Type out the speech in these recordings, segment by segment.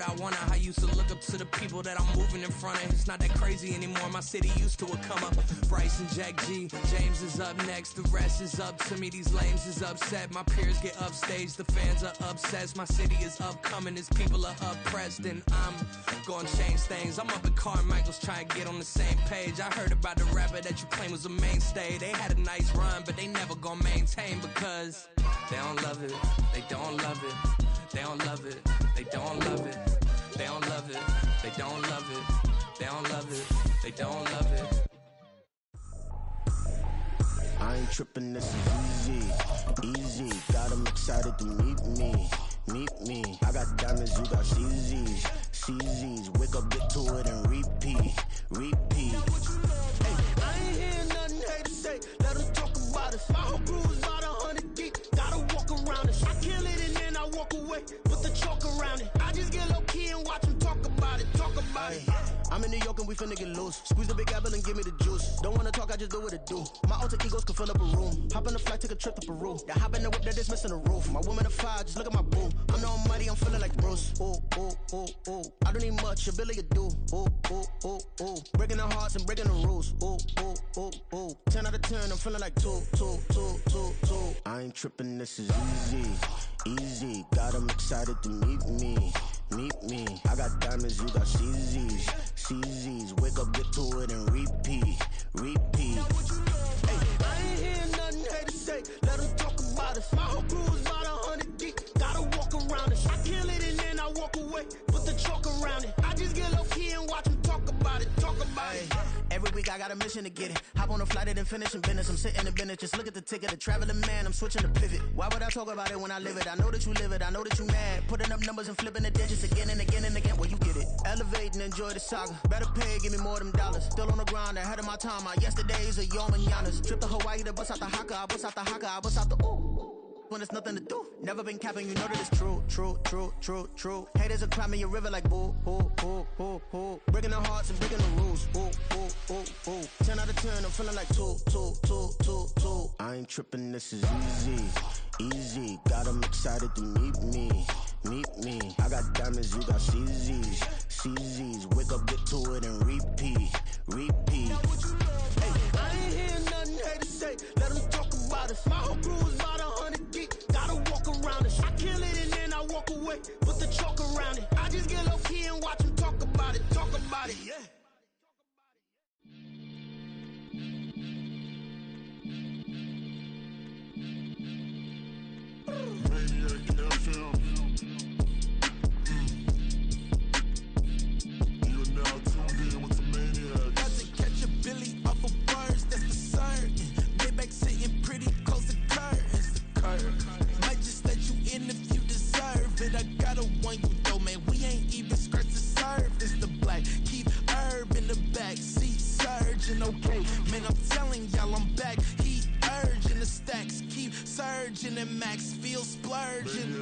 what I wanted. I used to look up to the people that I'm moving in front of. It's not that crazy anymore. My city used to a come up. Bryce and Jack G, James is up next. The rest is up to me. These lames is upset. My peers get upstaged. The fans are obsessed. My city is upcoming. Its people are oppressed. And I'm gonna change things. I'm up at Carmichael's trying to get on the same page. I heard about the rapper that you claim was a mainstay. They had a nice run, but they never gonna maintain because they don't love it. They don't love it. They don't love it. They don't love it. They don't love it. They don't love it. They don't love it. They don't love it. I ain't tripping, this is easy, easy. Got them excited to meet me, meet me. I got diamonds, you got CZs, CZs. Wake up, get to it and repeat, repeat. Hey, I ain't hearing nothing hate to say. Let them talk about us. My whole crew is about 100 deep. Gotta walk around us. I kill it and then I walk away. Put the chalk around it. I just get low key and watch them talk about it. Talk about it. I'm in New York and we finna get loose. Squeeze the big apple and give me the juice. Don't wanna talk, I just do what it do. My alter egos can fill up a room. Hop on a flight, take a trip to Peru. That hop in the whip that is missing the roof. My woman of fire, just look at my boo. I'm the almighty, I'm feeling like Bruce. Ooh, ooh, ooh, ooh. I don't need much, ability to do. Ooh, ooh, ooh, ooh. Breaking the hearts and breaking the rules. Ooh, ooh, ooh, ooh. 10 out of 10, I'm feeling like 2, 2, 2, 2, 2. I ain't tripping, this is easy, easy. Got them excited to meet me, meet me. I got diamonds, you got CZs, CZs. Wake up, get to it and repeat, repeat. Hey, I ain't hearing nothing hate to say. Let them talk about us. My whole crew is about 100 deep. Gotta walk around us. I kill it and then I walk away. Put the chalk around it. I just get low key and watch them talk about it. Talk about it. Every week I got a mission to get it. Hop on a flight and then finish in business. I'm sitting in business, just look at the ticket. A traveling man, I'm switching to pivot. Why would I talk about it when I live it? I know that you live it, I know that you mad. Putting up numbers and flipping the digits again and again and again. Well, you get it. Elevate and enjoy the saga. Better pay, give me more of them dollars. Still on the grind, ahead of my time. My yesterdays are your mananas. Trip to Hawaii to bust out the haka. I bust out the haka, I bust out the ooh. When there's nothing to do. Never been capping, you know that it's true, true, true, true, true. Haters are climbing your river like boo, ooh, ooh, ooh, ooh. Breaking the hearts and breaking the rules, ooh, ooh, ooh, ooh. 10 out of 10, I'm feeling like 2, 2, 2, 2, 2. I ain't tripping, this is easy, easy. Got them excited to meet me, meet me. I got diamonds, you got CZs, CZs. Wake up, get to it and repeat, repeat. Hey, I ain't hearing nothing hate to say. Let them talk about us. My whole crew is about 100 deep. Gotta walk around us. I kill it and then I walk away. Put the chalk around it. I just get low key and watch them talk about it. Talk about it, yeah. Maniac FM. You are now tuned in with the Maniacs. Got to catch a Billy off of words, that's for certain. Maybach sitting pretty close to curtains. The curtains might just let you in if you deserve it. I got a one you though, man. We ain't even scratched the surface. The black keep herb in the back seat surging. Okay, man, I'm telling y'all I'm back. Heat urging the stacks keep surging and max feel splurging.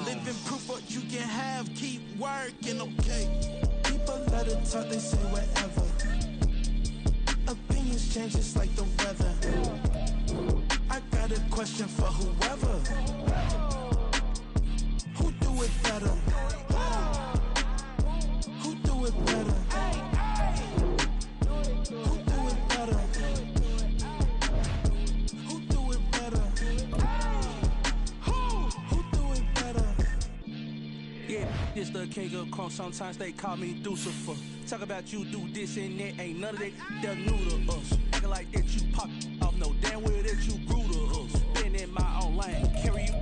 Living proof what you can have. Keep working, okay. People let it talk, they say whatever. Opinions change just like the weather. I got a question for whoever. Who do it better? Who do it better? Who do it better? Who do it better? Who do it better? Yeah, it's the king of crunk. Sometimes they call me Lucifer. Talk about you do this and that. Ain't none of that they're new to us. Acting like that you pop off. No damn well that you grew to us. Been in my own lane. Carry you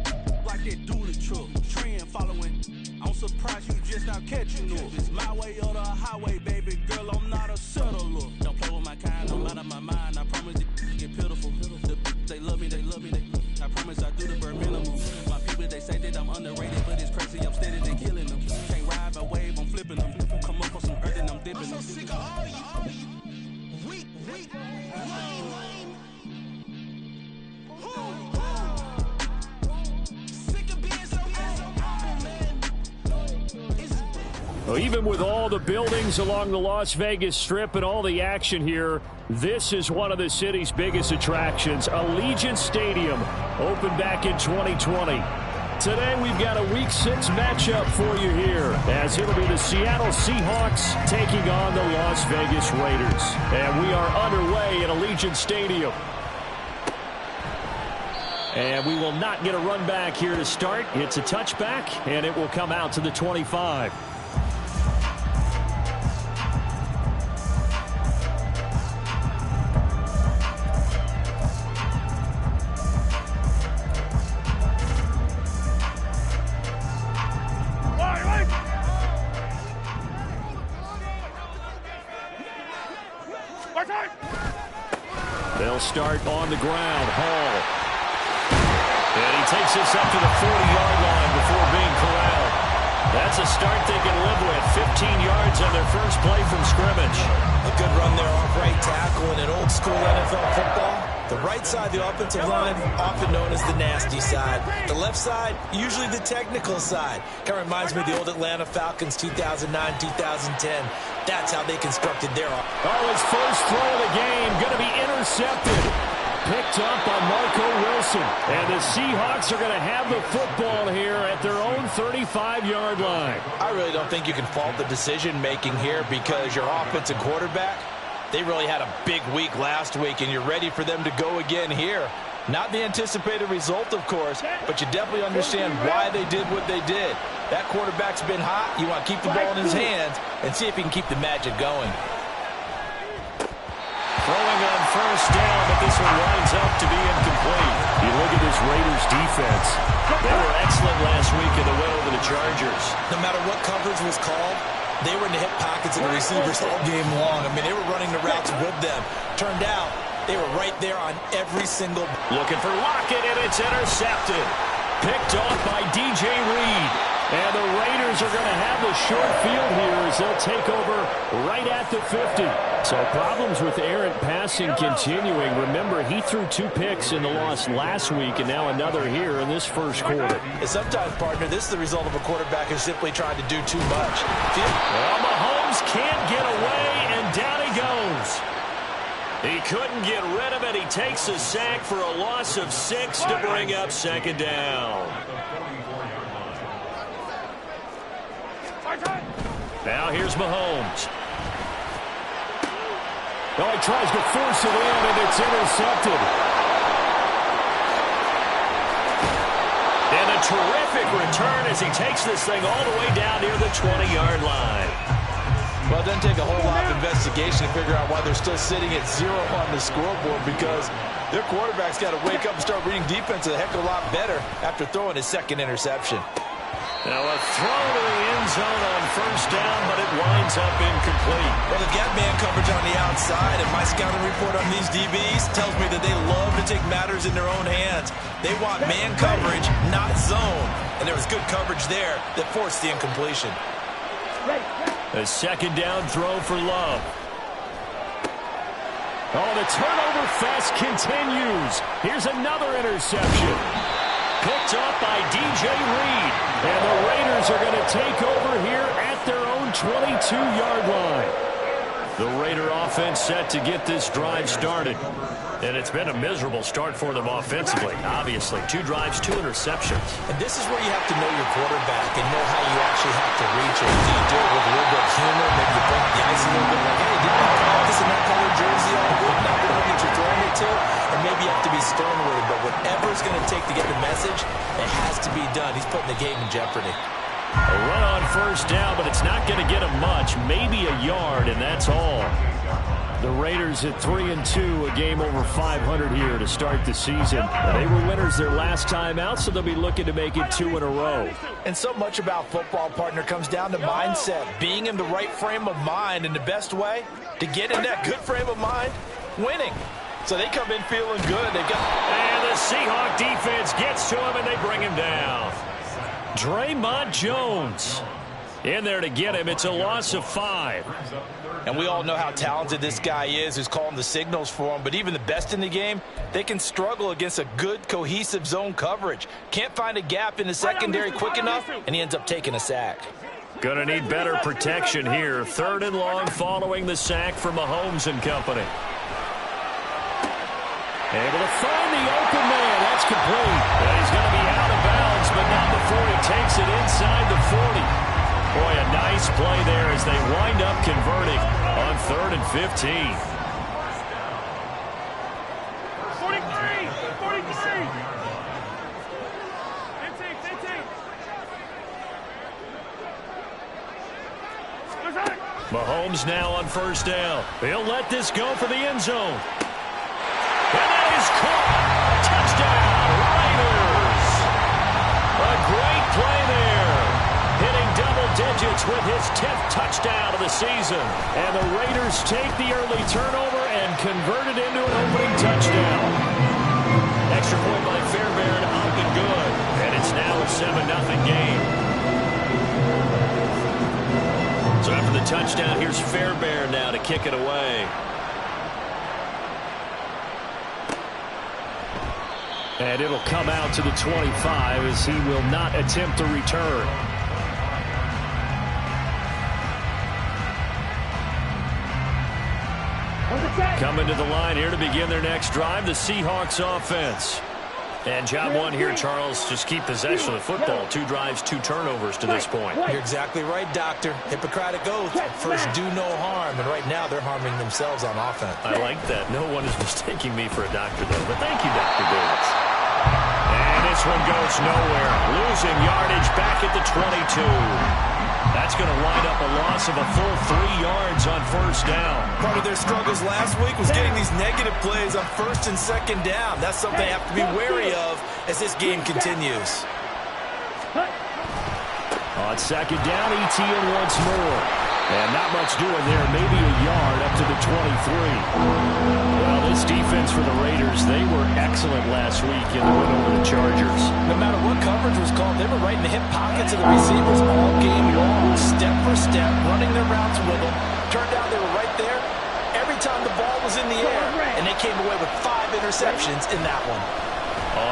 like that do the truck. Trend following. I'm surprised you just not catching up. It's my way or the highway, baby girl. I'm not a settler. Don't play with my kind. I'm out of my mind. I promise it get pitiful. They love me, they love me, they love me. I promise I do the bare minimum. My people, they say that I'm underrated, but it's crazy, I'm steady, they killing them. Can't ride my wave, I'm flipping them. Come up on some earth and I'm dipping them. I'm so sick of all you. Weak, lame. Sick of being so man. Well, even with all the buildings along the Las Vegas Strip and all the action here, this is one of the city's biggest attractions. Allegiant Stadium opened back in 2020. Today we've got a Week 6 matchup for you here, as it'll be the Seattle Seahawks taking on the Las Vegas Raiders. And we are underway at Allegiant Stadium. And we will not get a run back here to start. It's a touchback, and it will come out to the 25. They'll start on the ground. Hall. And he takes this up to the 40-yard line before being corralled. That's a start they can live with. 15 yards on their first play from scrimmage. A good run there off right tackle in an old-school NFL football. The right side, the offensive line, often known as the nasty side. The left side, usually the technical side. Kind of reminds me of the old Atlanta Falcons 2009-2010. That's how they constructed their offense. Oh, his first throw of the game going to be intercepted. Picked up by Marco Wilson. And the Seahawks are going to have the football here at their own 35-yard line. I really don't think you can fault the decision-making here because your offensive quarterback, they really had a big week last week, and you're ready for them to go again here. Not the anticipated result, of course, but you definitely understand why they did what they did. That quarterback's been hot. You want to keep the ball in his hands and see if he can keep the magic going. Throwing on first down, but this one winds up to be incomplete. You look at this Raiders defense. They were excellent last week in the win over the Chargers. No matter what coverage was called, they were in the hip pockets of the receivers all game long. I mean, they were running the routes with them. Turned out, they were right there on every single. Looking for Lockett, and it's intercepted. Picked off by DJ Reed. And the Raiders are going to have the short field here as they'll take over right at the 50. So problems with errant passing continuing. Remember, he threw 2 picks in the loss last week, and now another here in this first quarter. And sometimes, partner, this is the result of a quarterback who's simply trying to do too much. Well, Mahomes can't get away, and down he goes. He couldn't get rid of it. He takes a sack for a loss of 6 to bring up second down. Now here's Mahomes. Oh, he tries to force it in, and it's intercepted. And a terrific return as he takes this thing all the way down near the 20-yard line. Well, it doesn't take a whole lot of investigation to figure out why they're still sitting at 0 on the scoreboard, because their quarterback's got to wake up and start reading defense a heck of a lot better after throwing his second interception. Now a throw to the end zone on first down, but it winds up incomplete. Well, they've got man coverage on the outside, and my scouting report on these DBs tells me that they love to take matters in their own hands. They want man coverage, not zone. And there was good coverage there that forced the incompletion. A second down throw for Love. Oh, the turnover fest continues. Here's another interception. Picked up by DJ Reed. And the Raiders are going to take over here at their own 22-yard line. The Raider offense set to get this drive started. And it's been a miserable start for them offensively, obviously. 2 drives, 2 interceptions. And this is where you have to know your quarterback and know how you actually have to reach it. Do you do it with a little bit of humor? Maybe you break the ice a little bit like, hey, didn't you practice in that color jersey all week? Not the one that you're throwing it to? Or maybe you have to be stern with it. But whatever it's going to take to get the message, it has to be done. He's putting the game in jeopardy. A run on first down, but it's not going to get him much. Maybe a yard, and that's all. The Raiders at 3-2, a game over 500 here to start the season. They were winners their last time out, so they'll be looking to make it 2 in a row. And so much about football, partner, comes down to mindset. Being in the right frame of mind, and the best way to get in that good frame of mind, winning. So they come in feeling good. And the Seahawk defense gets to him, and they bring him down. Draymond Jones in there to get him. It's a loss of 5. And we all know how talented this guy is who's calling the signals for him. But even the best in the game, they can struggle against a good, cohesive zone coverage. Can't find a gap in the secondary quick enough, and he ends up taking a sack. Going to need better protection here. 3rd and long following the sack from Mahomes and company. Able to find the open man. That's complete. And he's going to be out of bounds, but not before he takes it inside the 40. Boy, a nice play there as they wind up converting on 3rd and 15. 43! 43! 15! Mahomes now on 1st down. He'll let this go for the end zone. And that is caught. Touchdown, Raiders. A great play there. Hitting double digits with his 10th touchdown of the season. And the Raiders take the early turnover and convert it into an opening touchdown. Extra point by Fairbairn up and good. And it's now a 7-0 game. So after the touchdown, here's Fairbairn now to kick it away. And it'll come out to the 25 as he will not attempt to return. Coming to the line here to begin their next drive, the Seahawks offense. And job one here, Charles, just keep possession of the football. 2 drives, 2 turnovers to this point. You're exactly right, Doctor. Hippocratic oath. First, do no harm. And right now, they're harming themselves on offense. I like that. No one is mistaking me for a doctor, though. But thank you, Dr. Davis. And this one goes nowhere. Losing yardage back at the 22. That's going to wind up a loss of a full 3 yards on 1st down. Part of their struggles last week was getting these negative plays on 1st and 2nd down. That's something they have to be wary of as this game continues. On 2nd down, ETN once more. And not much doing there. Maybe a yard up to the 23. Well, this defense for the Raiders, they were excellent last week in the win over the Chargers. No matter what coverage was called, they were right in the hip pockets of the receivers all game long, step for step, running their routes with them. Turned out they were right there every time the ball was in the air, and they came away with 5 interceptions in that one.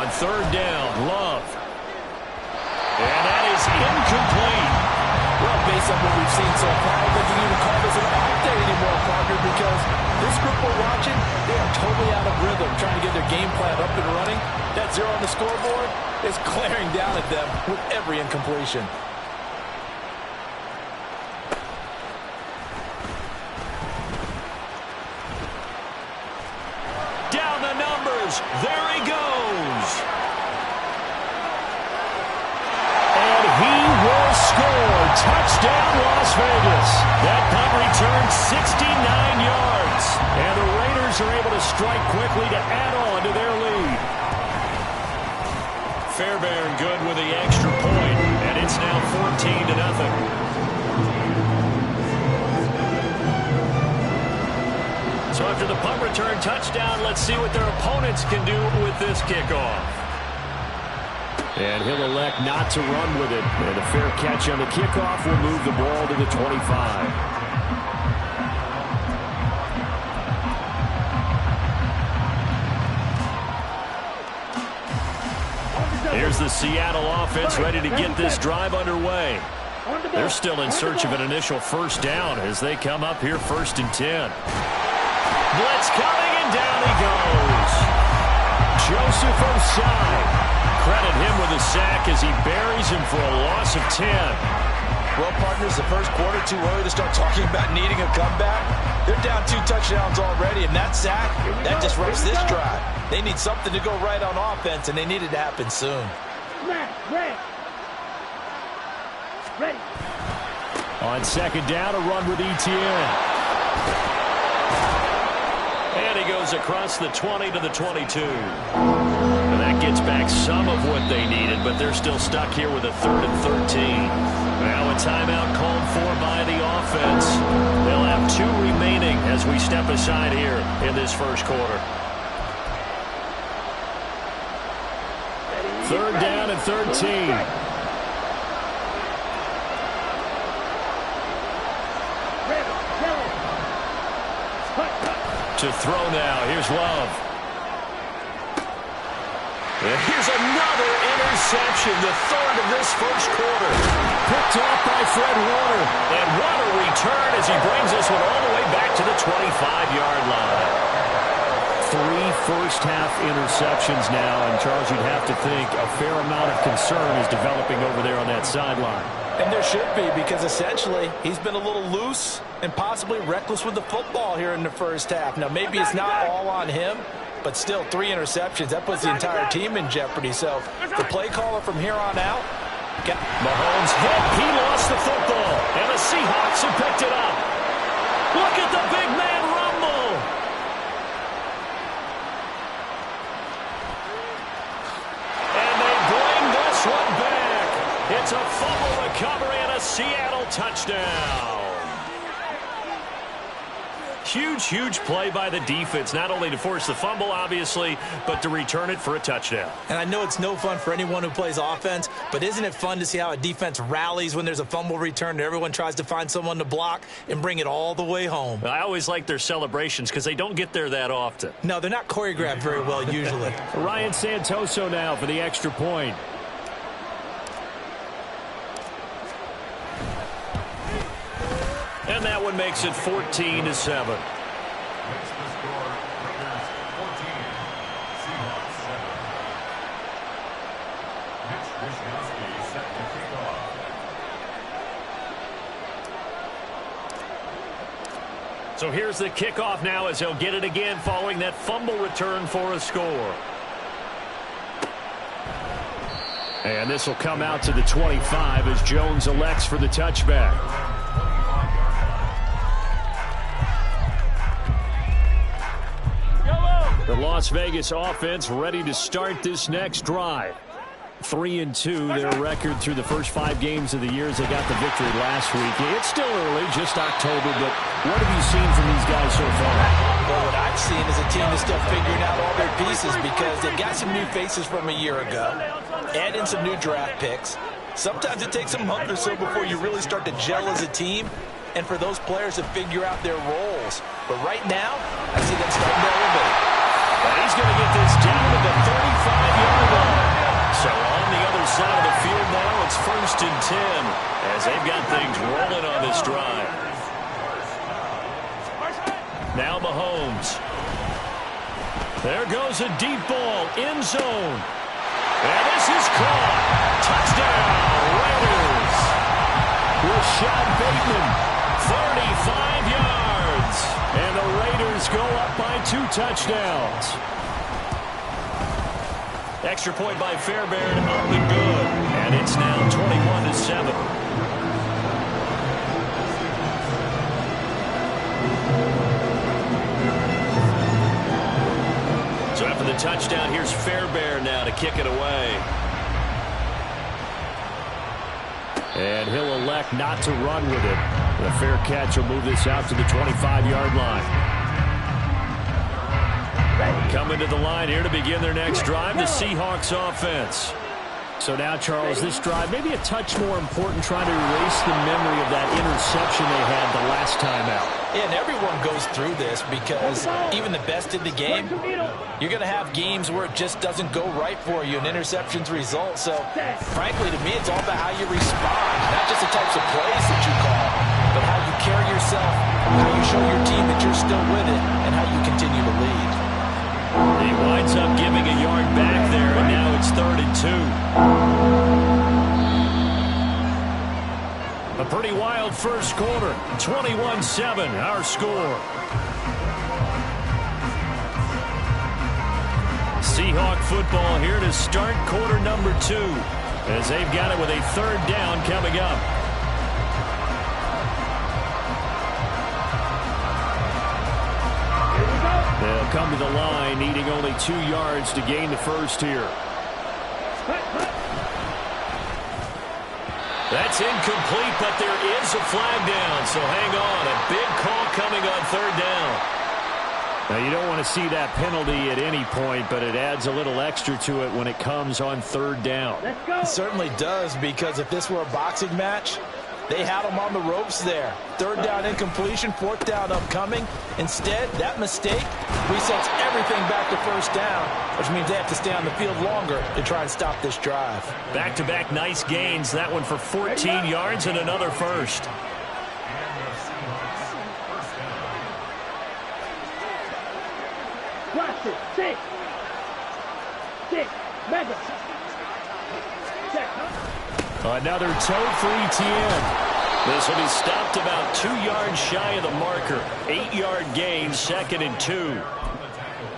On 3rd down, Love. And that is incomplete. Well, based on what we've seen so far, I don't think you can even call this an off day anymore, Parker, because this group we're watching, they are totally out of rhythm, trying to get their game plan up and running. That 0 on the scoreboard is glaring down at them with every incompletion. Down the numbers. There he goes. And he will score. Touchdown, Las Vegas. That punt returned 69 yards. And the Raiders are able to strike quickly to add on to their lead. Fairbairn good with the extra point. And it's now 14-0. So after the punt return touchdown, let's see what their opponents can do with this kickoff. And he'll elect not to run with it. And a fair catch on the kickoff will move the ball to the 25. Here's the Seattle offense ready to get this drive underway. They're still in search of an initial 1st down as they come up here 1st and 10. Blitz coming, and down he goes. Joseph Osai. Credit him with a sack as he buries him for a loss of 10. Well, partners, the first quarter, too early to start talking about needing a comeback. They're down 2 touchdowns already, and that sack, that disrupts this drive. They need something to go right on offense, and they need it to happen soon. Ready. On 2nd down, a run with ETN. And he goes across the 20 to the 22. And that gets back some of what they needed, but they're still stuck here with a 3rd and 13. Now a timeout called for by the offense. They'll have 2 remaining as we step aside here in this 1st quarter. 3rd down and 13. To throw now. Here's Love. And here's another interception, the 3rd of this 1st quarter. Picked off by Fred Warner. And what a return as he brings this one all the way back to the 25-yard line. 3 first-half interceptions now, and Charles, you'd have to think a fair amount of concern is developing over there on that sideline. And there should be, because essentially he's been a little loose and possibly reckless with the football here in the first half. Now, maybe it's not all on him, but still 3 interceptions. That puts the entire team in jeopardy. So the play caller from here on out. Mahomes hit. He lost the football, and the Seahawks have picked it up. Look at the big man rumble. And they bring this one back. It's a fumble recovery and a Seattle touchdown. Huge play by the defense, not only to force the fumble, obviously, but to return it for a touchdown. And I know it's no fun for anyone who plays offense, but isn't it fun to see how a defense rallies when there's a fumble return and everyone tries to find someone to block and bring it all the way home? I always like their celebrations because they don't get there that often. No, they're not choreographed very well usually. Ryan Santoso now for the extra point. And that one makes it 14-7. So here's the kickoff now as he'll get it again following that fumble return for a score. And this will come out to the 25 as Jones elects for the touchback. The Las Vegas offense ready to start this next drive. 3-2, their record through the first 5 games of the year as they got the victory last week. It's still early, just October, but what have you seen from these guys so far? Well, what I've seen is a team that's still figuring out all their pieces because they've got some new faces from a year ago, add in some new draft picks. Sometimes it takes a month or so before you really start to gel as a team and for those players to figure out their roles. But right now, I see them starting to elevate. And he's going to get this down to the 35-yard line. So on the other side of the field now, it's 1st and 10 as they've got things rolling on this drive. Now Mahomes. There goes a deep ball, end zone. And this is caught. Touchdown, Raiders. Rashad Bateman, 35 yards. And the Raiders go up by 2 touchdowns. Extra point by Fairbairn, up and good. And it's now 21-7. So after the touchdown, here's Fairbairn now to kick it away. And he'll elect not to run with it. The fair catch will move this out to the 25-yard line. Coming to the line here to begin their next drive, the Seahawks offense. So now, Charles, this drive maybe a touch more important, trying to erase the memory of that interception they had the last time out. Yeah, and everyone goes through this because even the best in the game, you're going to have games where it just doesn't go right for you and interceptions result. So, frankly, to me, it's all about how you respond, not just the types of plays that you call, but how you carry yourself, how you show your team that you're still with it, and how you continue to lead. He winds up giving a yard back there, and now it's 3rd and 2. A pretty wild first quarter. 21-7, our score. Seahawk football here to start quarter number 2 as they've got it with a 3rd down coming up. They'll come to the line, needing only 2 yards to gain the first here. That's incomplete, but there is a flag down, so hang on. A big call coming on 3rd down. Now, you don't want to see that penalty at any point, but it adds a little extra to it when it comes on 3rd down. It certainly does, because if this were a boxing match, they had him on the ropes there. 3rd down incompletion, 4th down upcoming. Instead, that mistake resets everything back to 1st down, which means they have to stay on the field longer to try and stop this drive. Back-to-back nice gains. That one for 14 yards and another first. Watch it. 6. 6. Mega. Check. Another tote for ETN. This will be stopped about 2 yards shy of the marker. 8-yard gain, 2nd and 2.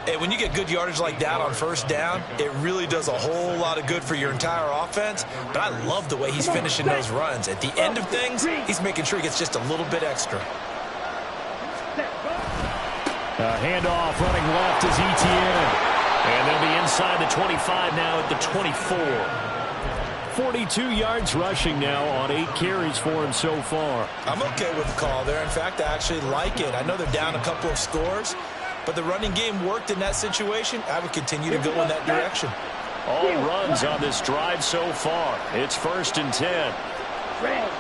Hey, when you get good yardage like that on first down, it really does a whole lot of good for your entire offense. But I love the way he's finishing those runs. At the end of things, he's making sure he gets just a little bit extra. Handoff running left is ETN. And they'll be inside the 25 now at the 24. 42 yards rushing now on 8 carries for him so far. I'm okay with the call there. In fact, I actually like it. I know they're down a couple of scores, but the running game worked in that situation. I would continue to go in that direction. All runs on this drive so far. It's 1st and 10.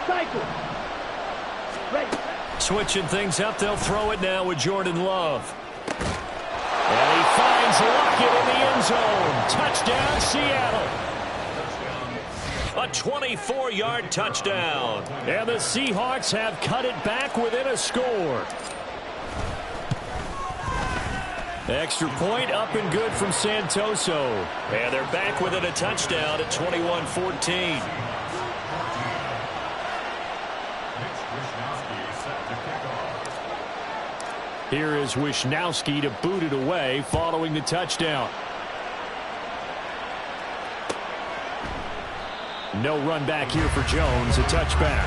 Cycle. Ready. Switching things up, they'll throw it now with Jordan Love. And he finds Lockett in the end zone. Touchdown, Seattle. A 24-yard touchdown. And the Seahawks have cut it back within a score. Extra point up and good from Santoso. And they're back within a touchdown at 21-14. Here is Wishnowski to boot it away following the touchdown. No run back here for Jones, a touchback.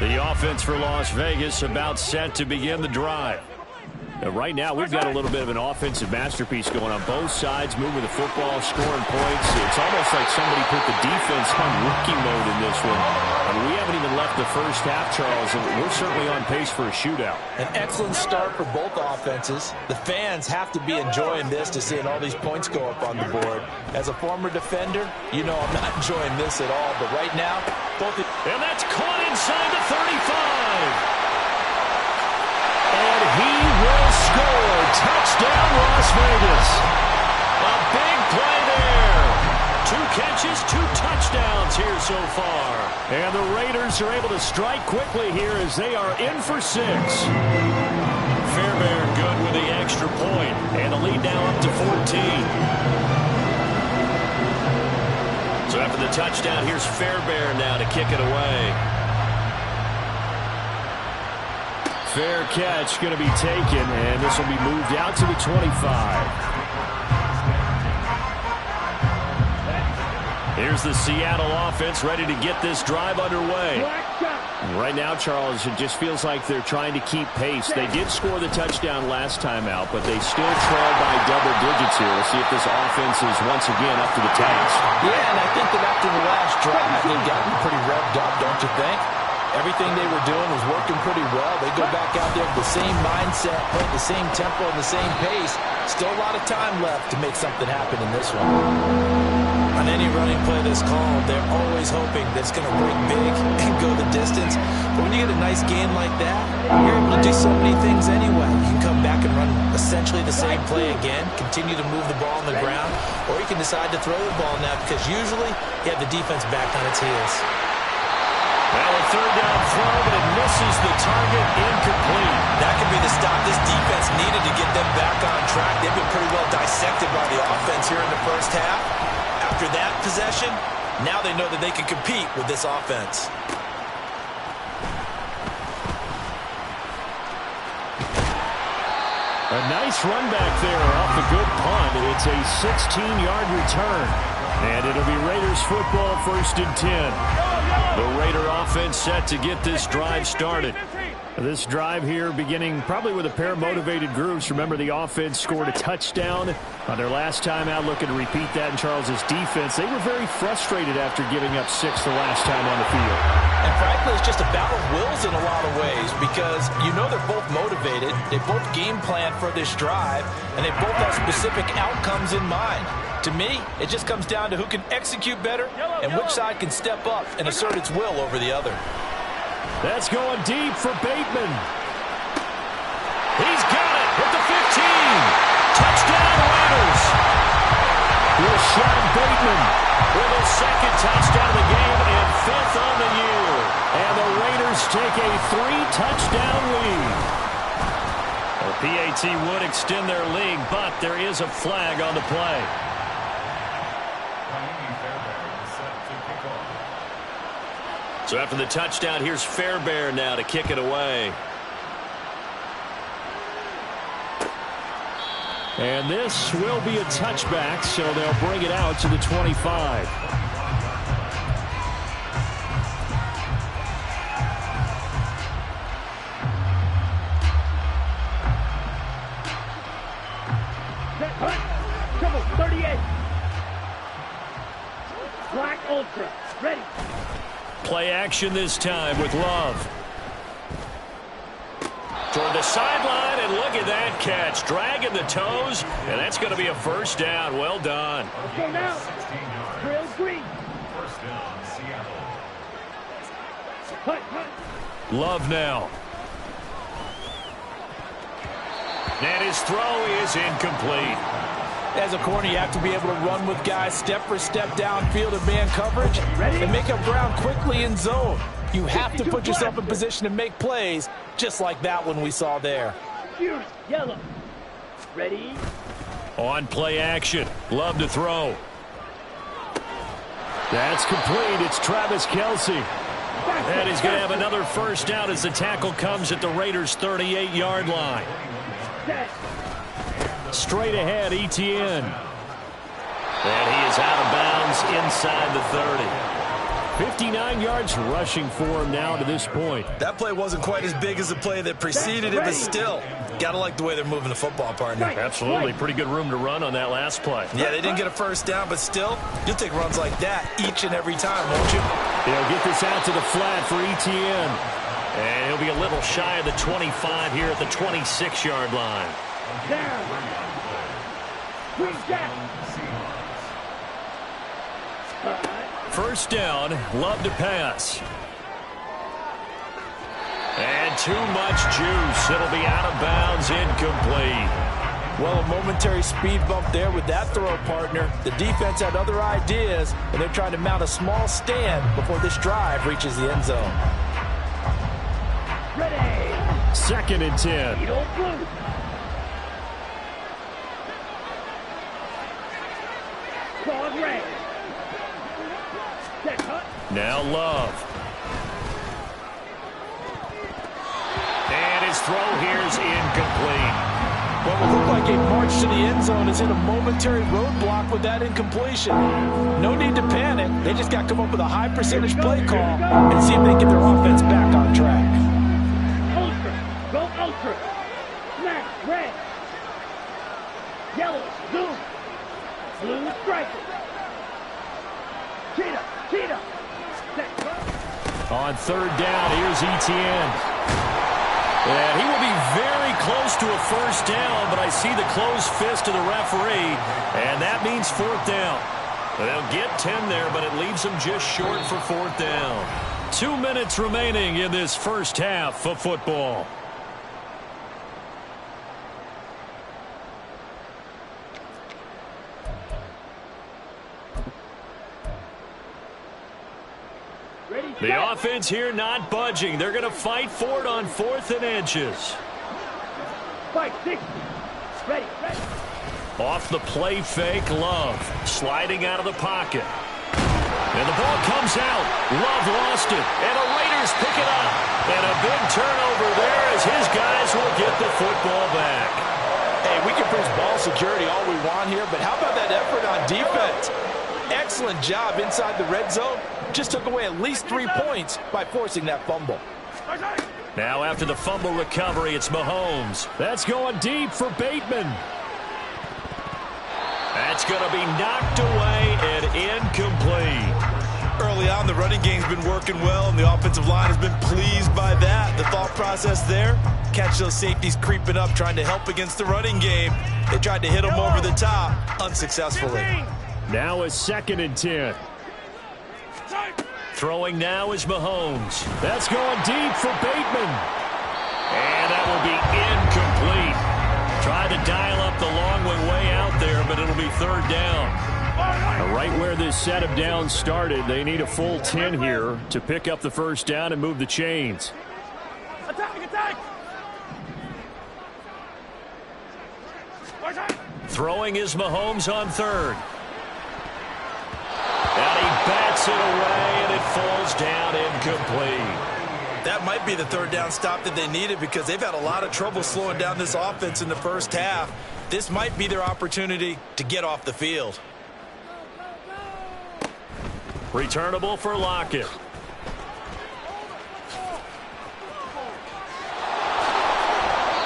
The offense for Las Vegas about set to begin the drive. Right now, we've got a little bit of an offensive masterpiece going on both sides, moving the football, scoring points. It's almost like somebody put the defense on rookie mode in this one. I mean, we haven't even left the first half, Charles, and we're certainly on pace for a shootout. An excellent start for both offenses. The fans have to be enjoying this to seeing all these points go up on the board. As a former defender, you know I'm not enjoying this at all, but right now, both... And that's caught inside the 35. And he will score. Touchdown, Las Vegas. A big play there. 2 catches, 2 touchdowns here so far. And the Raiders are able to strike quickly here as they are in for 6. Fairbairn good with the extra point. And the lead now up to 14. So after the touchdown, here's Fairbairn now to kick it away. Fair catch going to be taken, and this will be moved out to the 25. Here's the Seattle offense ready to get this drive underway. Right now, Charles, it just feels like they're trying to keep pace. They did score the touchdown last time out, but they still trail by double digits here. We'll see if this offense is once again up to the task. Yeah, and I think that after the last drive, they've gotten pretty revved up, don't you think? Everything they were doing was working pretty well. They go back out there with the same mindset, play at the same tempo and the same pace. Still a lot of time left to make something happen in this one. On any running play that's called, they're always hoping that it's going to break big and go the distance. But when you get a nice game like that, you're able to do so many things anyway. You can come back and run essentially the same play again, continue to move the ball on the ground, or you can decide to throw the ball now because usually you have the defense back on its heels. Well, a 3rd down throw, but it misses the target, incomplete. That could be the stop this defense needed to get them back on track. They've been pretty well dissected by the offense here in the first half. After that possession, now they know that they can compete with this offense. A nice run back there off the good punt. It's a 16-yard return. And it'll be Raiders football, 1st and 10. The Raider offense set to get this drive started. This drive here beginning probably with a pair of motivated groups. Remember, the offense scored a touchdown on their last time out. Looking to repeat that in Charles's defense. They were very frustrated after giving up 6 the last time on the field. And frankly, it's just a battle of wills in a lot of ways because you know they're both motivated. They both game plan for this drive, and they both have specific outcomes in mind. To me, it just comes down to who can execute better and which side can step up and assert its will over the other. That's going deep for Bateman. He's got it at the 15. Touchdown, Raiders. Rashad Bateman with his 2nd touchdown of the game and 5th on the year. And the Raiders take a 3-touchdown lead. The PAT would extend their lead, but there is a flag on the play. So after the touchdown, here's Fairbairn now to kick it away. And this will be a touchback, so they'll bring it out to the 25. Trouble, 38. Black Ultra, ready. Play action this time with Love. Toward the sideline, and look at that catch. Dragging the toes, and that's going to be a first down. Well done. Okay, now. Trail green. First down, Seattle. Hut, hut. Love now. And his throw is incomplete. As a corner, you have to be able to run with guys step for step downfield in man coverage and make up ground quickly in zone. You have to put yourself in position to make plays, just like that one we saw there. Here's yellow. Ready? On play action. Love to throw. That's complete. It's Travis Kelce. And he's going to have another first down as the tackle comes at the Raiders' 38-yard line. Straight ahead, Etienne. And he is out of bounds inside the 30. 59 yards rushing for him now to this point. That play wasn't quite as big as the play that preceded it, but still, got to like the way they're moving the football, partner. Absolutely. Pretty good room to run on that last play. Yeah, they didn't get a first down, but still, you'll take runs like that each and every time, won't you? They'll get this out to the flat for Etienne. And he'll be a little shy of the 25 here at the 26-yard line. Down. Down. First down, Love to pass. And too much juice. It'll be out of bounds, incomplete. Well, a momentary speed bump there with that throw, partner. The defense had other ideas, and they're trying to mount a small stand before this drive reaches the end zone. Ready. 2nd and 10. Beetle blue. Claude red. Now Love. And his throw here is incomplete. What would look like a march to the end zone is in a momentary roadblock with that incompletion. No need to panic. They just got to come up with a high percentage play call and see if they can get their offense back on track. Ultra. Go ultra. Smash. Red. Yellow. Blue. Blue striker. Cheetah. Cheetah. On 3rd down, here's Etienne. And he will be very close to a first down, but I see the closed fist of the referee, and that means 4th down. They'll get 10 there, but it leaves them just short for 4th down. 2 minutes remaining in this first half of football. The offense here not budging. They're going to fight for it on 4th and inches. Fight 60. Ready. Off the play fake, Love. Sliding out of the pocket. And the ball comes out. Love lost it. And the Raiders pick it up. And a big turnover there as his guys will get the football back. Hey, we can preach ball security all we want here, but how about that effort on defense? Excellent job inside the red zone. Just took away at least 3 points by forcing that fumble. Now after the fumble recovery, it's Mahomes. That's going deep for Bateman. That's going to be knocked away and incomplete. Early on, the running game's been working well, and the offensive line has been pleased by that. The thought process there, catch those safeties creeping up, trying to help against the running game. They tried to hit them over the top, unsuccessfully. Now a 2nd and 10. Throwing now is Mahomes. That's going deep for Bateman. And that will be incomplete. Tried to dial up the long one way out there, but it'll be 3rd down. Right where this set of downs started, they need a full 10 here to pick up the first down and move the chains. Attack! Throwing is Mahomes on third. And he bats it away, and it falls down incomplete. That might be the third down stop that they needed because they've had a lot of trouble slowing down this offense in the first half. This might be their opportunity to get off the field. Returnable for Lockett.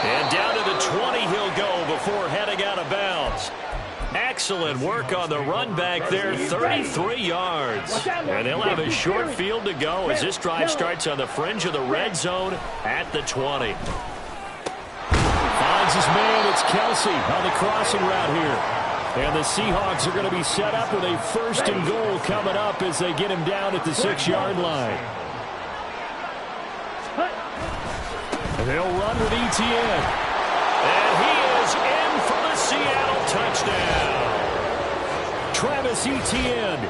And down to the 20 he'll go before heading out of bounds. Excellent work on the run back there, 33 yards. And they'll have a short field to go as this drive starts on the fringe of the red zone at the 20. Finds his man, it's Kelsey on the crossing route here. And the Seahawks are going to be set up with a first and goal coming up as they get him down at the 6-yard line. And they'll run with ETN. And he is in for the Seattle touchdown. Travis Etienne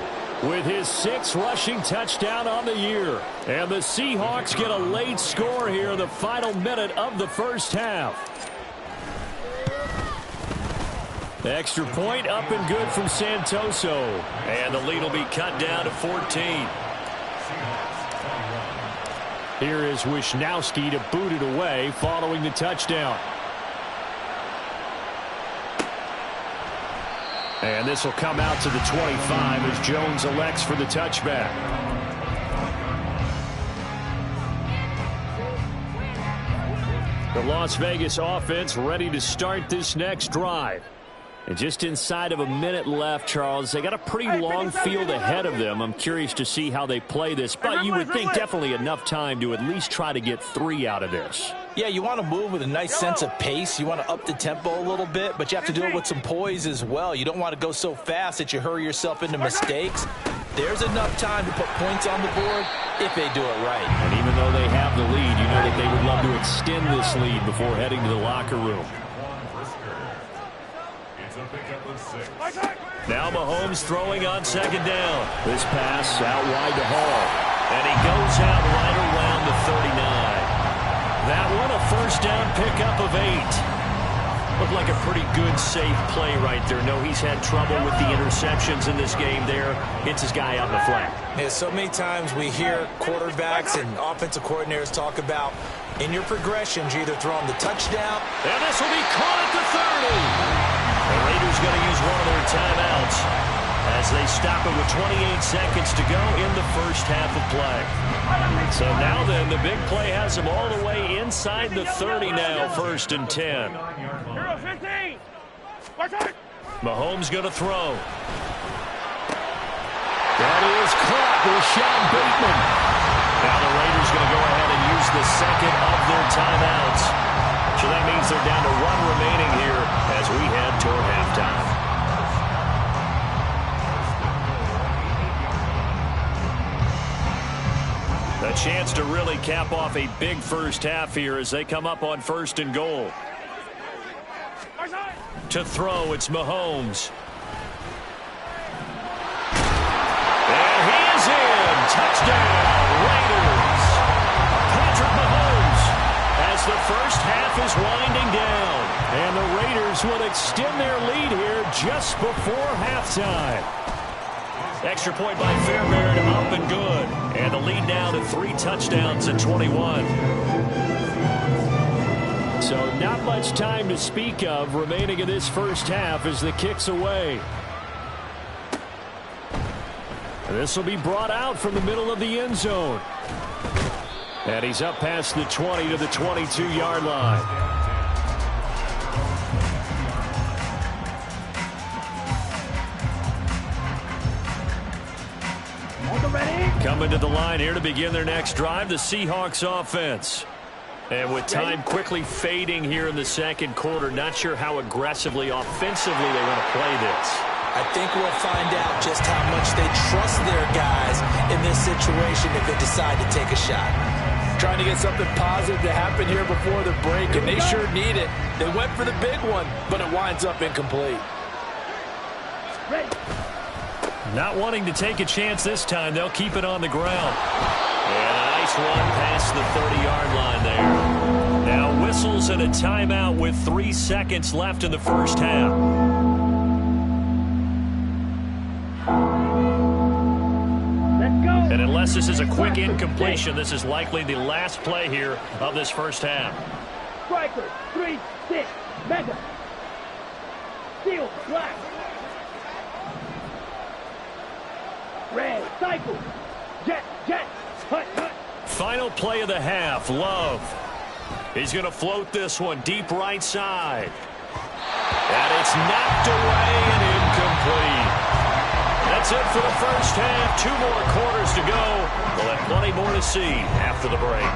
with his 6th rushing touchdown on the year. And the Seahawks get a late score here in the final minute of the first half. The extra point up and good from Santoso. And the lead will be cut down to 14. Here is Wisnowski to boot it away following the touchdown. And this will come out to the 25 as Jones elects for the touchback. The Las Vegas offense ready to start this next drive. And just inside of a minute left, Charles, they got a pretty long field ahead of them. I'm curious to see how they play this, but you would think definitely enough time to at least try to get 3 out of this. Yeah, you want to move with a nice sense of pace. You want to up the tempo a little bit, but you have to do it with some poise as well. You don't want to go so fast that you hurry yourself into mistakes. There's enough time to put points on the board if they do it right. And even though they have the lead, you know that they would love to extend this lead before heading to the locker room. Now Mahomes throwing on second down. This pass out wide to Hall. And he goes out right around the 39. That one a first down pickup of 8. Looked like a pretty good, safe play right there. No, he's had trouble with the interceptions in this game there. Hits his guy out in the flat. Yeah, so many times we hear quarterbacks and offensive coordinators talk about in your progressions, you're either throwing the touchdown. And this will be caught at the 30. The Raiders going to use one of their timeouts as they stop it with 28 seconds to go in the first half of play. So now then, the big play has them all the way inside the 30 now, 1st and 10. Mahomes going to throw. That is caught with Sean Bateman. Now the Raiders going to go ahead and use the second of their timeouts. So that means they're down to 1 remaining here as we head toward halftime. A chance to really cap off a big first half here as they come up on 1st and goal. To throw, it's Mahomes. And he is in. Touchdown, Raiders. Patrick Mahomes as the first half is winding down. And the Raiders will extend their lead here just before halftime. Extra point by Fairbairn, up and good. And the lead now to 3 touchdowns at 21. So not much time to speak of remaining in this first half as the kick's away. And this will be brought out from the middle of the end zone. And he's up past the 20 to the 22-yard line. Coming to the line here to begin their next drive, the Seahawks offense. And with time quickly fading here in the second quarter, not sure how aggressively, offensively they want to play this. I think we'll find out just how much they trust their guys in this situation if they decide to take a shot. Trying to get something positive to happen here before the break, and they sure need it. They went for the big one, but it winds up incomplete. Ready. Not wanting to take a chance this time. They'll keep it on the ground. And a nice run past the 30-yard line there. Now whistles and a timeout with 3 seconds left in the first half. And unless this is a quick incompletion, this is likely the last play here of this first half. Striker, 3-6, mega. Steel, black. Red, cycle. Jet, hut. Final play of the half, Love. He's going to float this one deep right side. And it's knocked away and incomplete. That's it for the first half. 2 more quarters to go. We'll have plenty more to see after the break.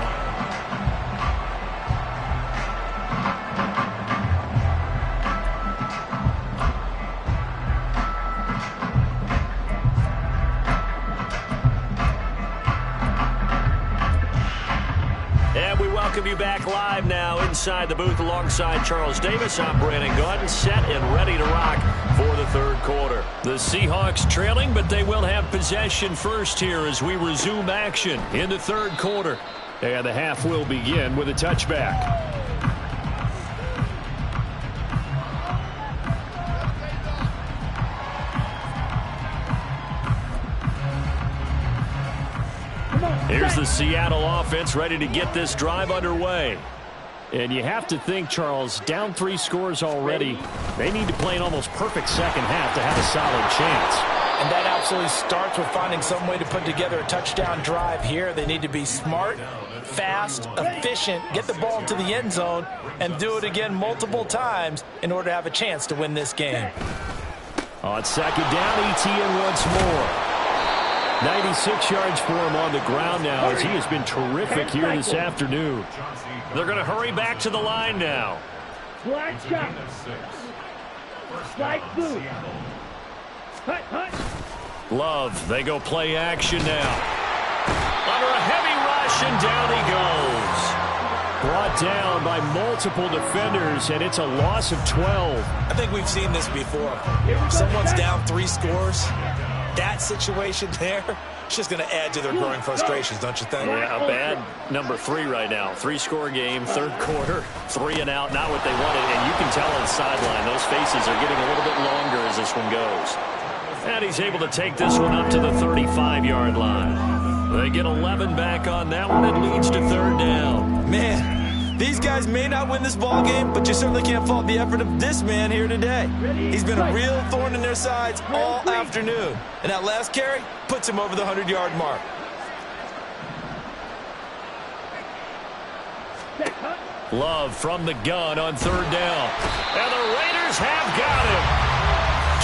Welcome you back live now inside the booth alongside Charles Davis. I'm Brandon Gaudin, set and ready to rock for the third quarter. The Seahawks trailing, but they will have possession first here as we resume action in the third quarter. And the half will begin with a touchback. Here's the Seattle offense ready to get this drive underway. And you have to think, Charles, down 3 scores already. They need to play an almost perfect second half to have a solid chance. And that absolutely starts with finding some way to put together a touchdown drive here. They need to be smart, fast, efficient, get the ball into the end zone, and do it again multiple times in order to have a chance to win this game. On second down, ETN once more. 96 yards for him on the ground now as he has been terrific here this afternoon. They're going to hurry back to the line now. Black shot. Light blue. Hut. Love, they go play action now. Under a heavy rush, and down he goes. Brought down by multiple defenders, and it's a loss of 12. I think we've seen this before. Someone's down 3 scores. That situation there, it's just going to add to their growing frustrations, don't you think? Yeah, a bad number 3 right now. 3-score game, third quarter, 3 and out, not what they wanted. And you can tell on the sideline, those faces are getting a little bit longer as this one goes. And he's able to take this one up to the 35-yard line. They get 11 back on that one. It leads to third down. Man, these guys may not win this ball game, but you certainly can't fault the effort of this man here today. He's been a real thorn in their sides all afternoon. And that last carry puts him over the 100-yard mark. Love from the gun on third down. And the Raiders have got him.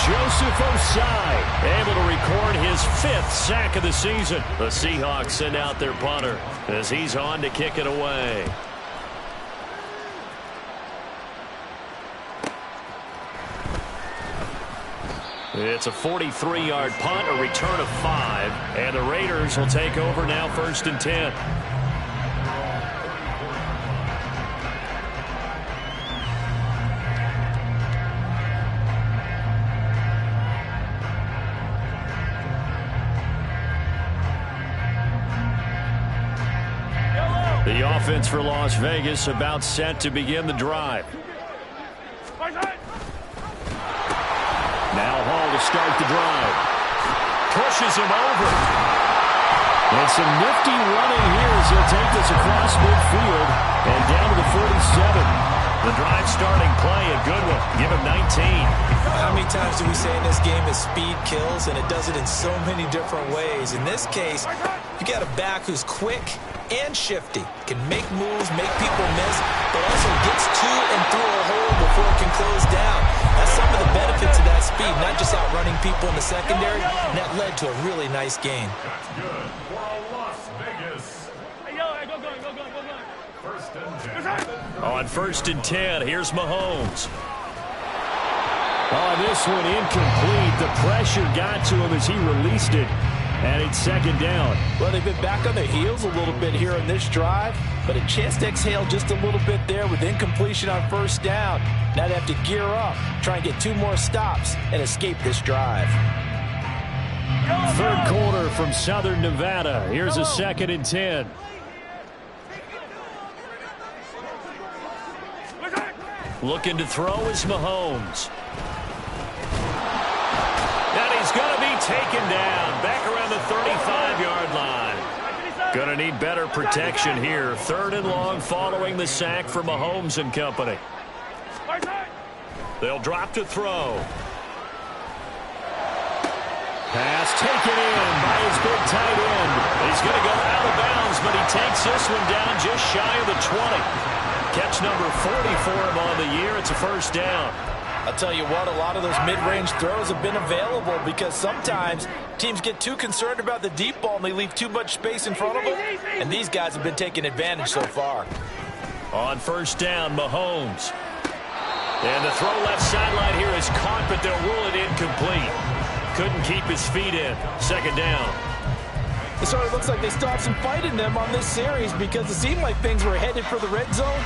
Joseph Osai able to record his 5th sack of the season. The Seahawks send out their punter as he's on to kick it away. It's a 43-yard punt, a return of 5, and the Raiders will take over now, 1st and 10. The offense for Las Vegas about set to begin the drive. Now Hall to start the drive. Pushes him over. And some nifty running here as he'll take this across midfield and down to the 47. The drive starting play, a good one. Give him 19. How many times do we say in this game that speed kills, and it does it in so many different ways? In this case, you got a back who's quick and shifty, can make moves, make people miss, but also gets to and through a hole before it can close down. That's some of the benefits of that speed, not just outrunning people in the secondary, and that led to a really nice gain. That's good for Las Vegas. On 1st and 10, here's Mahomes. Oh, this one incomplete. The pressure got to him as he released it. And it's 2nd down. Well, they've been back on their heels a little bit here in this drive, but a chance to exhale just a little bit there with incompletion on 1st down. Now they have to gear up, try and get 2 more stops, and escape this drive. Third quarter from Southern Nevada. Here's a 2nd and 10. Looking to throw is Mahomes. And he's going to be taken down back around the 35-yard line. Going to need better protection here. 3rd and long following the sack for Mahomes and company. They'll drop to throw. Pass taken in by his big tight end. He's going to go out of bounds, but he takes this one down just shy of the 20. Catch number 40 for him on the year. It's a 1st down. I'll tell you what, a lot of those mid-range throws have been available because sometimes teams get too concerned about the deep ball and they leave too much space in front of them. And these guys have been taking advantage so far. On 1st down, Mahomes. And the throw left sideline here is caught, but they'll rule it incomplete. Couldn't keep his feet in. 2nd down. It sort of looks like they still have some fight in them on this series because it seemed like things were headed for the red zone.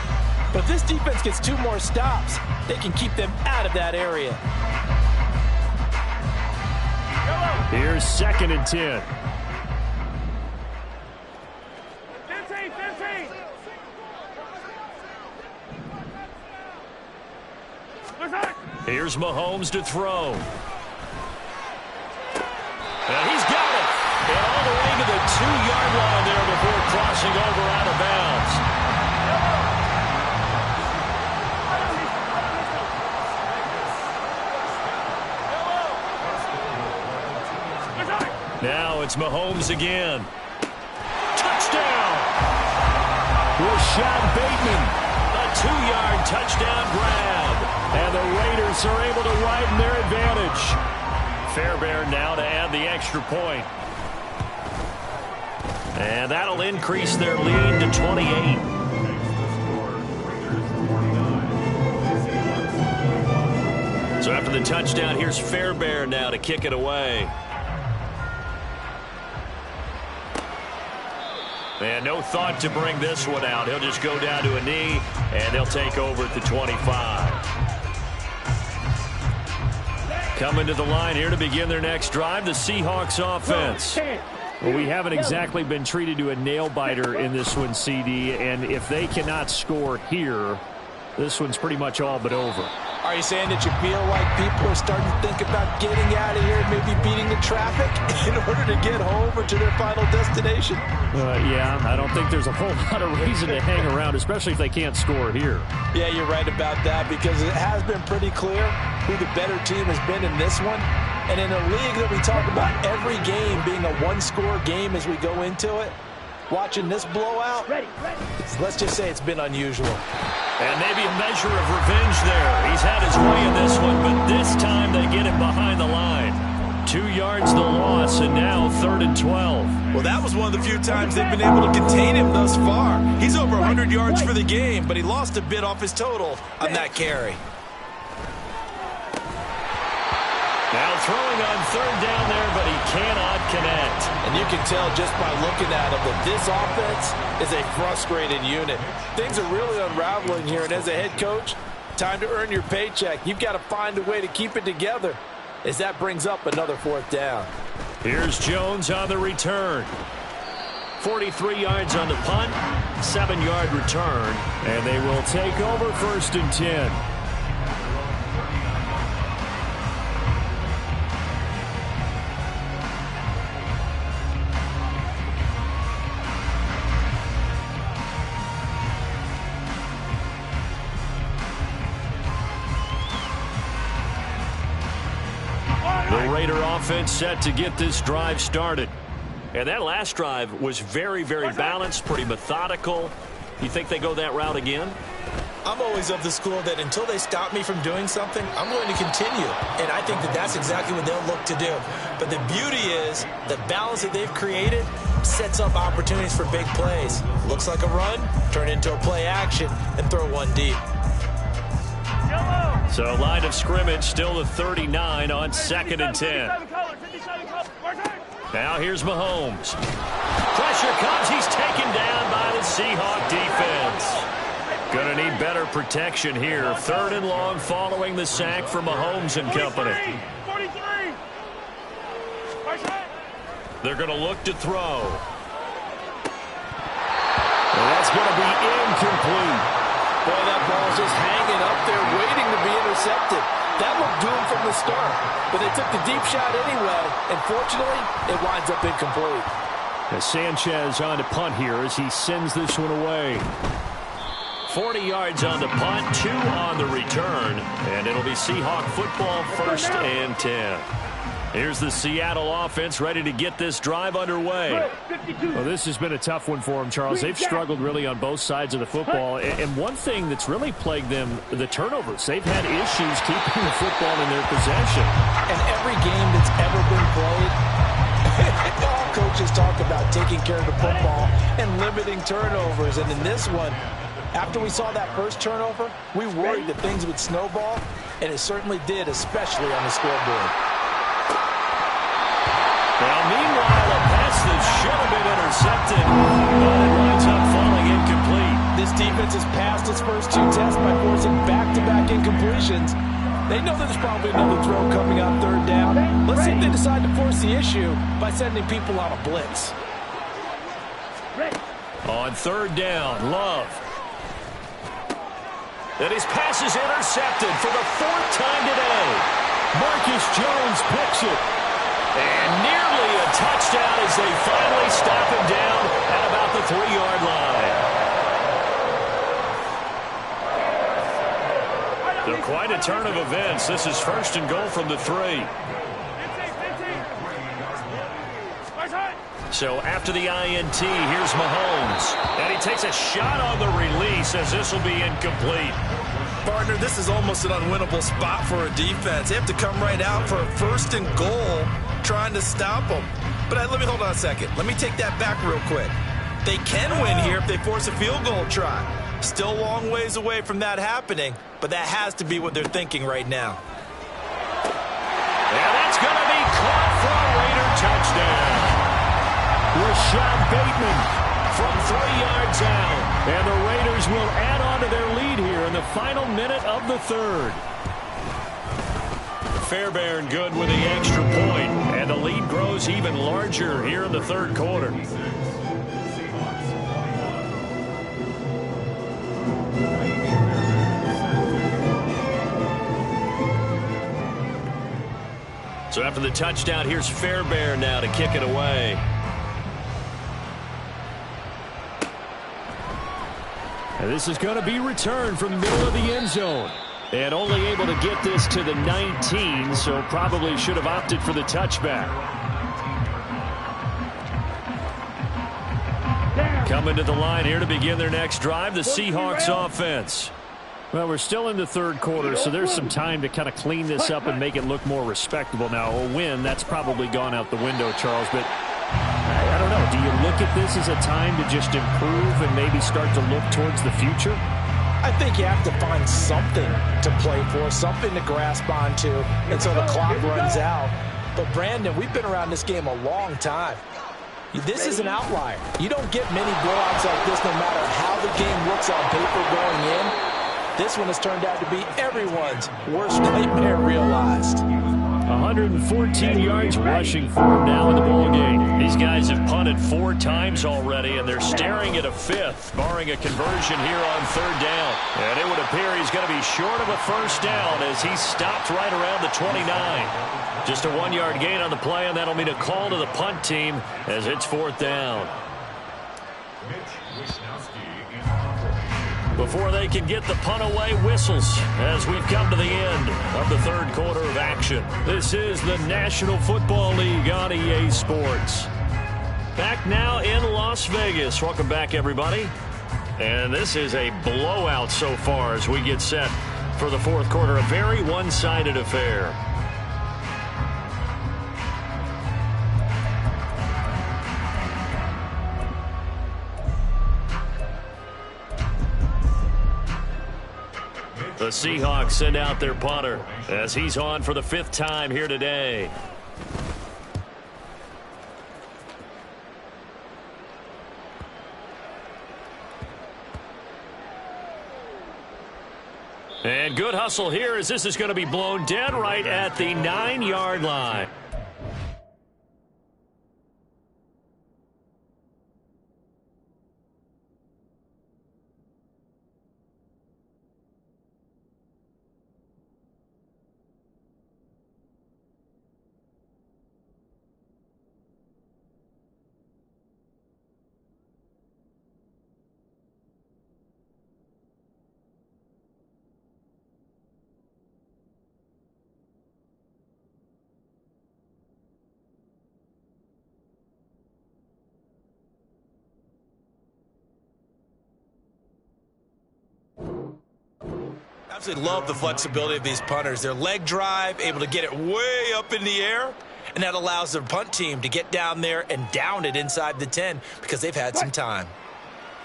But if this defense gets 2 more stops, they can keep them out of that area. Here's 2nd and 10. 15. Here's Mahomes to throw. And he's got it. And all the way to the 2-yard line there before crossing over out of bounds. Now it's Mahomes again. Touchdown! Rashad Bateman. A 2-yard touchdown grab. And the Raiders are able to widen their advantage. Fairbairn now to add the extra point. And that'll increase their lead to 28. So after the touchdown, here's Fairbairn now to kick it away. And no thought to bring this one out. He'll just go down to a knee, and they'll take over at the 25. Coming to the line here to begin their next drive, the Seahawks offense. Well, we haven't exactly been treated to a nail-biter in this one, CD, and if they cannot score here, this one's pretty much all but over. Are you saying that you feel like people are starting to think about getting out of here and maybe beating the traffic in order to get home or to their final destination? Yeah, I don't think there's a whole lot of reason to hang around, especially if they can't score here. Yeah, you're right about that because it has been pretty clear who the better team has been in this one. And in a league that we talk about every game being a one-score game as we go into it, watching this blowout, let's just say it's been unusual. And maybe a measure of revenge there. He's had his way in this one, but this time they get him behind the line. 2 yards the loss, and now 3rd and 12. Well, that was one of the few times they've been able to contain him thus far. He's over 100 yards for the game, but he lost a bit off his total on that carry. Now throwing on 3rd down there, but he cannot connect. And you can tell just by looking at him that this offense is a frustrated unit. Things are really unraveling here, and as a head coach, time to earn your paycheck. You've got to find a way to keep it together as that brings up another 4th down. Here's Jones on the return. 43 yards on the punt, 7-yard return, and they will take over 1st and 10. The Raider offense set to get this drive started. And that last drive was very, very balanced, pretty methodical. You think they go that route again? I'm always of the school that until they stop me from doing something, I'm going to continue. And I think that that's exactly what they'll look to do. But the beauty is the balance that they've created sets up opportunities for big plays. Looks like a run, turn into a play action, and throw one deep. So line of scrimmage still the 39 on 2nd and 10. Now here's Mahomes. Pressure comes. He's taken down by the Seahawk defense. Going to need better protection here. 3rd and long following the sack for Mahomes and company. 43. They're going to look to throw. And that's going to be incomplete. Boy, that ball's just hanging up there waiting to be intercepted. That looked doomed from the start, but they took the deep shot anyway, and fortunately, it winds up incomplete. As Sanchez on to punt here as he sends this one away. 40 yards on the punt, 2 on the return, and it'll be Seahawk football, 1st and 10. Here's the Seattle offense ready to get this drive underway. Well, this has been a tough one for them, Charles. They've struggled really on both sides of the football. And one thing that's really plagued them, the turnovers. They've had issues keeping the football in their possession. And every game that's ever been played, all coaches talk about taking care of the football and limiting turnovers. And in this one, after we saw that first turnover, we worried that things would snowball, and it certainly did, especially on the scoreboard. Well, meanwhile, a pass that should have been intercepted, but it winds up falling incomplete. This defense has passed its first 2 tests by forcing back-to-back incompletions. They know there's probably another throw coming on 3rd down. Let's see if they decide to force the issue by sending people on a blitz. On 3rd down, Love. And his pass is intercepted for the 4th time today. Marcus Jones picks it. And nearly a touchdown as they finally stop him down at about the 3-yard line. They're quite a turn of events. This is 1st and goal from the 3. So after the INT, here's Mahomes. And he takes a shot on the release as this will be incomplete. Partner, this is almost an unwinnable spot for a defense. They have to come right out for a 1st and goal trying to stop them. But let me hold on a second. Let me take that back real quick. They can win here if they force a field goal try. Still a long ways away from that happening, but that has to be what they're thinking right now. And that's going to be caught for a Raider touchdown. Rashad Bateman from 3 yards out. And the Raiders will add on to their lead here in the final minute of the 3rd. Fairbairn good with the extra point, and the lead grows even larger here in the 3rd quarter. So after the touchdown, here's Fairbairn now to kick it away. And this is going to be returned from the middle of the end zone. And only able to get this to the 19, so probably should have opted for the touchback. Coming to the line here to begin their next drive, the Seahawks offense. Well, we're still in the 3rd quarter, so there's some time to kind of clean this up and make it look more respectable. Now, a win, that's probably gone out the window, Charles, but I don't know. Do you look at this as a time to just improve and maybe start to look towards the future? I think you have to find something to play for, something to grasp onto until the clock runs out. But, Brandon, we've been around this game a long time. This is an outlier. You don't get many blowouts like this no matter how the game looks on paper going in. This one has turned out to be everyone's worst nightmare realized. 114 yards rushing for him now in the ballgame. These guys have punted 4 times already, and they're staring at a 5th, barring a conversion here on 3rd down. And it would appear he's going to be short of a 1st down as he stopped right around the 29. Just a 1-yard gain on the play, and that'll mean a call to the punt team as it's 4th down. Before they can get the punt away, whistles as we've come to the end of the 3rd quarter of action. This is the National Football League on EA Sports. Back now in Las Vegas. Welcome back, everybody. And this is a blowout so far as we get set for the 4th quarter. A very one-sided affair. The Seahawks send out their punter as he's on for the 5th time here today. And good hustle here as this is going to be blown dead right at the 9-yard line. Absolutely love the flexibility of these punters. Their leg drive, able to get it way up in the air, and that allows their punt team to get down there and down it inside the 10 because they've had some time.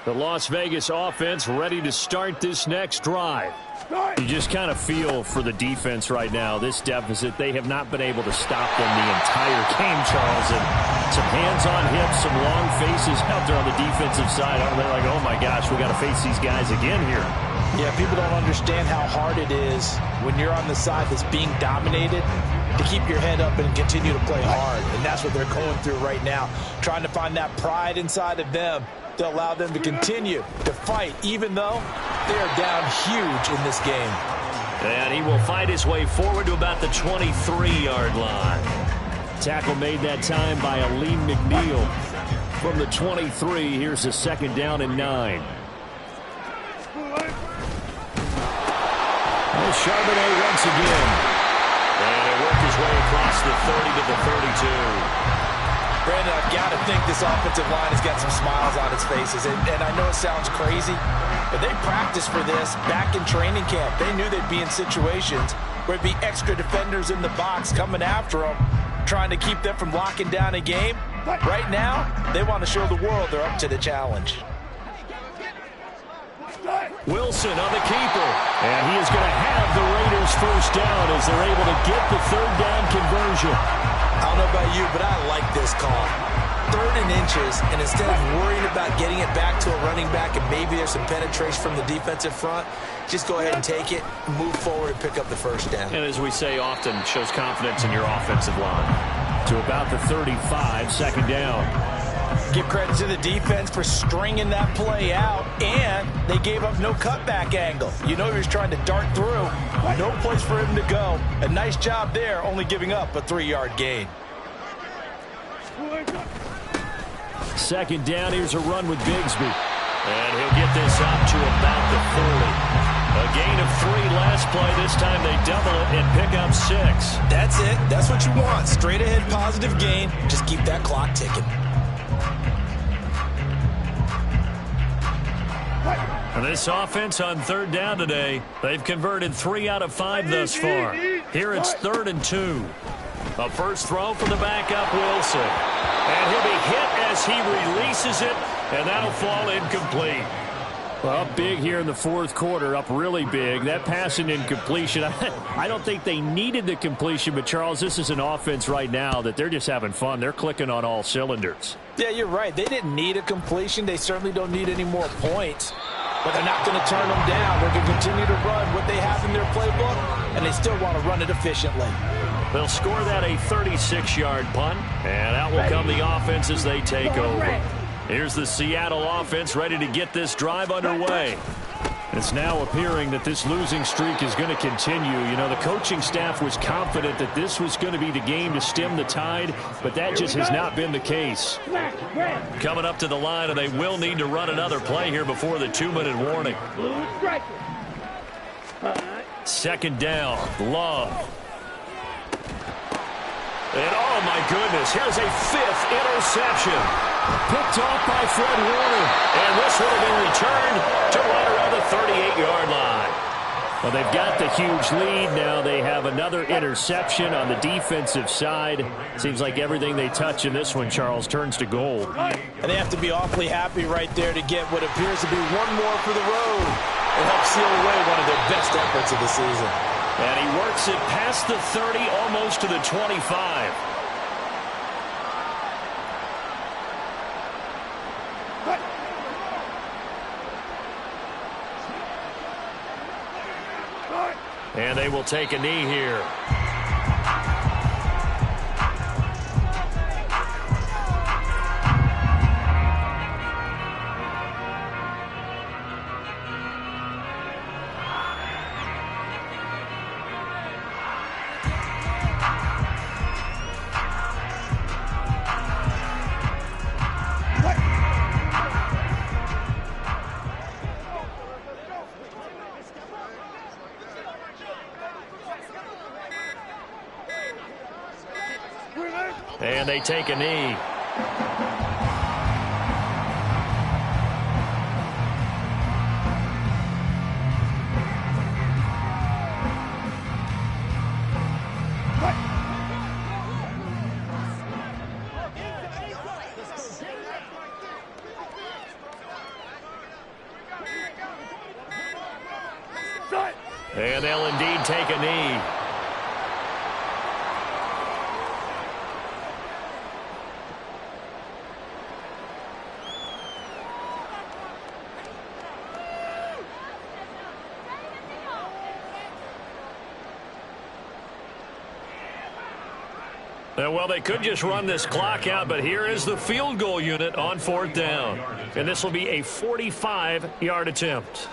The Las Vegas offense ready to start this next drive. You just kind of feel for the defense right now. This deficit, they have not been able to stop them the entire game, Charles. And some hands on hips, some long faces out there on the defensive side. They're like, oh my gosh, we got to face these guys again here. Yeah, people don't understand how hard it is when you're on the side that's being dominated to keep your head up and continue to play hard. And that's what they're going through right now, trying to find that pride inside of them to allow them to continue to fight, even though they are down huge in this game. And he will fight his way forward to about the 23-yard line. Tackle made that time by Aleem McNeil from the 23. Here's a second down and 9. And Charbonnet once again. And it worked his way across the 30 to the 32. Brandon, I've got to think this offensive line has got some smiles on its faces. And I know it sounds crazy, but they practiced for this back in training camp. They knew they'd be in situations where there'd be extra defenders in the box coming after them, trying to keep them from locking down a game. Right now, they want to show the world they're up to the challenge. Wilson on the keeper. And he is going to have the Raiders first down as they're able to get the third down conversion. I don't know about you, but I like this call. 3rd and inches, and instead of worrying about getting it back to a running back and maybe there's some penetration from the defensive front, just go ahead and take it, move forward, and pick up the first down. And as we say often, shows confidence in your offensive line. To about the 35, second down. Give credit to the defense for stringing that play out, and they gave up no cutback angle. You know he was trying to dart through. No place for him to go. A nice job there, only giving up a 3-yard gain. Second down, here's a run with Bigsby. And he'll get this up to about the 40. A gain of 3 last play. This time they double it and pick up 6. That's it. That's what you want. Straight ahead positive gain. Just keep that clock ticking. This offense on 3rd down today, they've converted 3 out of 5 thus far. Here it's 3rd and 2. A first throw for the backup Wilson. And he'll be hit as he releases it, and that'll fall incomplete. Well, up big here in the 4th quarter, up really big. That passing incompletion, I don't think they needed the completion, but Charles, this is an offense right now that they're just having fun. They're clicking on all cylinders. Yeah, you're right. They didn't need a completion. They certainly don't need any more points. But they're not going to turn them down. They're going to continue to run what they have in their playbook, and they still want to run it efficiently. They'll score that a 36-yard punt, and out will come the offense as they take over. Here's the Seattle offense ready to get this drive underway. It's now appearing that this losing streak is going to continue. You know, the coaching staff was confident that this was going to be the game to stem the tide, but that just has not been the case. Coming up to the line, and they will need to run another play here before the 2-minute warning. Second down, Love. And oh my goodness, here's a 5th interception. Picked off by Fred Warner. And this would have been returned to right around the 38-yard line. Well, they've got the huge lead. Now they have another interception on the defensive side. Seems like everything they touch in this one, Charles, turns to gold. And they have to be awfully happy right there to get what appears to be one more for the road. It helps seal away one of their best efforts of the season. And he works it past the 30, almost to the 25. And they will take a knee here. And they take a knee. And they'll indeed take a knee. Well, they could just run this clock out, but here is the field goal unit on 4th down. And this will be a 45-yard attempt.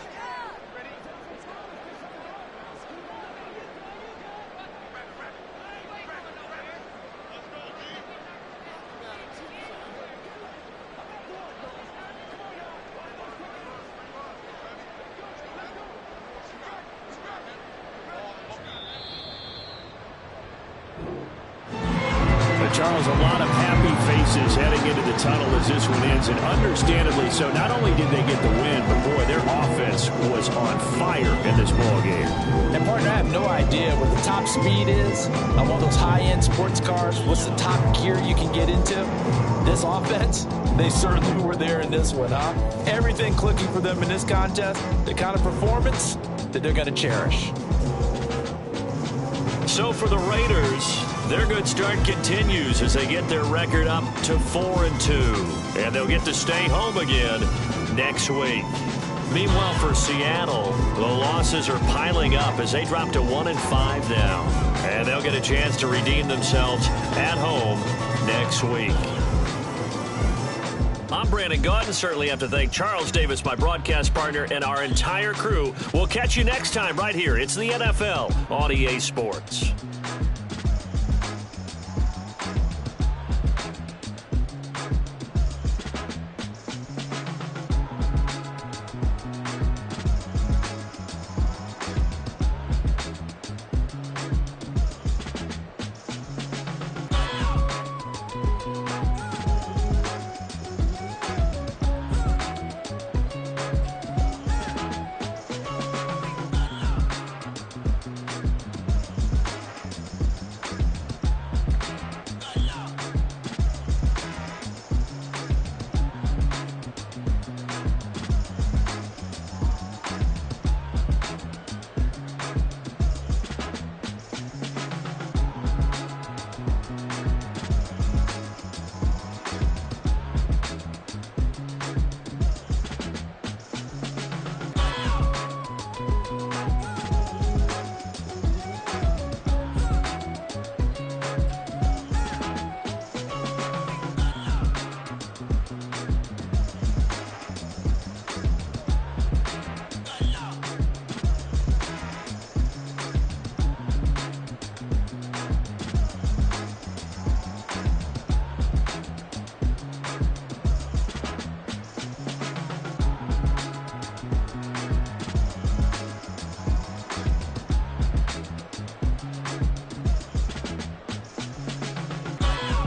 Charles, a lot of happy faces heading into the tunnel as this one ends, and understandably so. Not only did they get the win, but boy, their offense was on fire in this ball game. And partner, I have no idea what the top speed is on one of those high-end sports cars. What's the top gear you can get into? This offense, they certainly were there in this one, huh? Everything clicking for them in this contest, the kind of performance that they're going to cherish. So for the Raiders, their good start continues as they get their record up to 4-2. And they'll get to stay home again next week. Meanwhile, for Seattle, the losses are piling up as they drop to 1-5 now. And they'll get a chance to redeem themselves at home next week. I'm Brandon Gaudin. Certainly have to thank Charles Davis, my broadcast partner, and our entire crew. We'll catch you next time right here. It's the NFL on EA Sports.